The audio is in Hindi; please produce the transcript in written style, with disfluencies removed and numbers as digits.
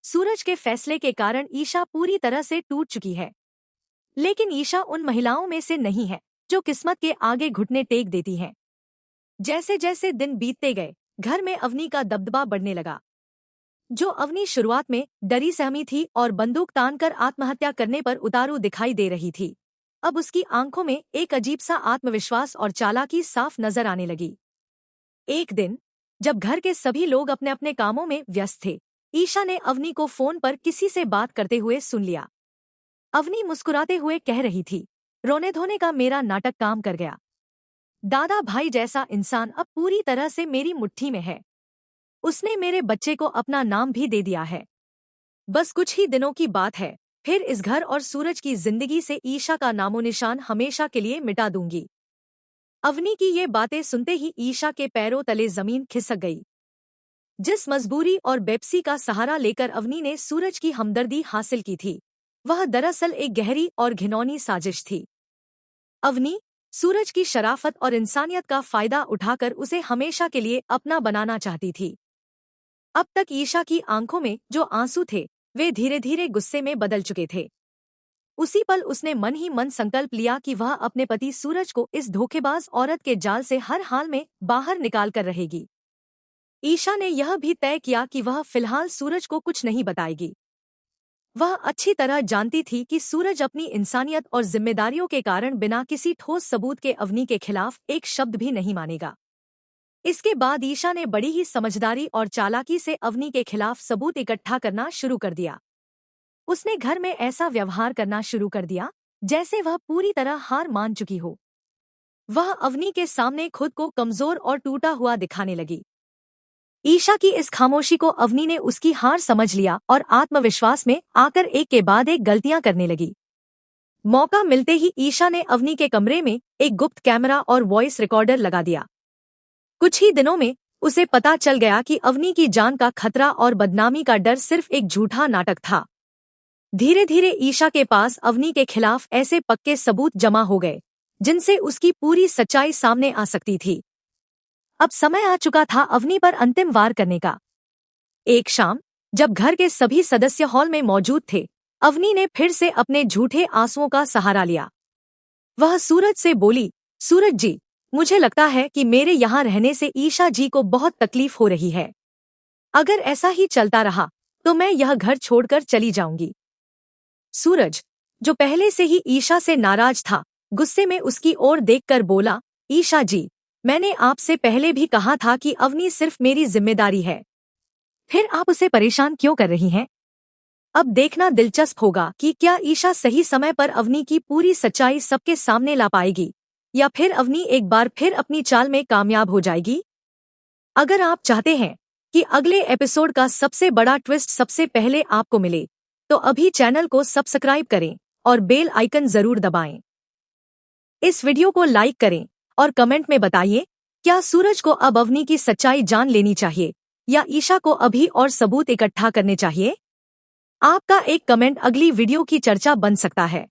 सूरज के फैसले के कारण ईशा पूरी तरह से टूट चुकी है। लेकिन ईशा उन महिलाओं में से नहीं है जो किस्मत के आगे घुटने टेक देती हैं। जैसे जैसे दिन बीतते गए, घर में अवनी का दबदबा बढ़ने लगा। जो अवनी शुरुआत में डरी सहमी थी और बंदूक तानकर आत्महत्या करने पर उतारू दिखाई दे रही थी, अब उसकी आंखों में एक अजीब सा आत्मविश्वास और चालाकी साफ नजर आने लगी। एक दिन जब घर के सभी लोग अपने अपने कामों में व्यस्त थे, ईशा ने अवनी को फोन पर किसी से बात करते हुए सुन लिया। अवनी मुस्कुराते हुए कह रही थी, रोने धोने का मेरा नाटक काम कर गया। दादा भाई जैसा इंसान अब पूरी तरह से मेरी मुट्ठी में है। उसने मेरे बच्चे को अपना नाम भी दे दिया है। बस कुछ ही दिनों की बात है, फिर इस घर और सूरज की जिंदगी से ईशा का नामो निशान हमेशा के लिए मिटा दूंगी। अवनी की ये बातें सुनते ही ईशा के पैरों तले जमीन खिसक गई। जिस मजबूरी और बेपसी का सहारा लेकर अवनी ने सूरज की हमदर्दी हासिल की थी, वह दरअसल एक गहरी और घिनौनी साजिश थी। अवनी सूरज की शराफत और इंसानियत का फायदा उठाकर उसे हमेशा के लिए अपना बनाना चाहती थी। अब तक ईशा की आंखों में जो आंसू थे, वे धीरे धीरे गुस्से में बदल चुके थे। उसी पल उसने मन ही मन संकल्प लिया कि वह अपने पति सूरज को इस धोखेबाज औरत के जाल से हर हाल में बाहर निकाल कर रहेगी। ईशा ने यह भी तय किया कि वह फिलहाल सूरज को कुछ नहीं बताएगी। वह अच्छी तरह जानती थी कि सूरज अपनी इंसानियत और जिम्मेदारियों के कारण बिना किसी ठोस सबूत के अवनी के खिलाफ एक शब्द भी नहीं मानेगा। इसके बाद ईशा ने बड़ी ही समझदारी और चालाकी से अवनी के खिलाफ सबूत इकट्ठा करना शुरू कर दिया। उसने घर में ऐसा व्यवहार करना शुरू कर दिया जैसे वह पूरी तरह हार मान चुकी हो। वह अवनी के सामने खुद को कमजोर और टूटा हुआ दिखाने लगी। ईशा की इस खामोशी को अवनी ने उसकी हार समझ लिया और आत्मविश्वास में आकर एक के बाद एक गलतियां करने लगी। मौका मिलते ही ईशा ने अवनी के कमरे में एक गुप्त कैमरा और वॉइस रिकॉर्डर लगा दिया। कुछ ही दिनों में उसे पता चल गया कि अवनी की जान का खतरा और बदनामी का डर सिर्फ एक झूठा नाटक था। धीरे धीरे ईशा के पास अवनी के खिलाफ ऐसे पक्के सबूत जमा हो गए जिनसे उसकी पूरी सच्चाई सामने आ सकती थी। अब समय आ चुका था अवनी पर अंतिम वार करने का। एक शाम जब घर के सभी सदस्य हॉल में मौजूद थे, अवनी ने फिर से अपने झूठे आंसुओं का सहारा लिया। वह सूरज से बोली, सूरज जी, मुझे लगता है कि मेरे यहाँ रहने से ईशा जी को बहुत तकलीफ हो रही है। अगर ऐसा ही चलता रहा तो मैं यह घर छोड़कर चली जाऊंगी। सूरज, जो पहले से ही ईशा से नाराज था, गुस्से में उसकी ओर देखकर बोला, ईशा जी, मैंने आपसे पहले भी कहा था कि अवनी सिर्फ मेरी जिम्मेदारी है, फिर आप उसे परेशान क्यों कर रही हैं? अब देखना दिलचस्प होगा कि क्या ईशा सही समय पर अवनी की पूरी सच्चाई सबके सामने ला पाएगी या फिर अवनी एक बार फिर अपनी चाल में कामयाब हो जाएगी। अगर आप चाहते हैं कि अगले एपिसोड का सबसे बड़ा ट्विस्ट सबसे पहले आपको मिले, तो अभी चैनल को सब्सक्राइब करें और बेल आइकन जरूर दबाएं। इस वीडियो को लाइक करें और कमेंट में बताइए, क्या सूरज को अब अवनी की सच्चाई जान लेनी चाहिए या ईशा को अभी और सबूत इकट्ठा करने चाहिए? आपका एक कमेंट अगली वीडियो की चर्चा बन सकता है।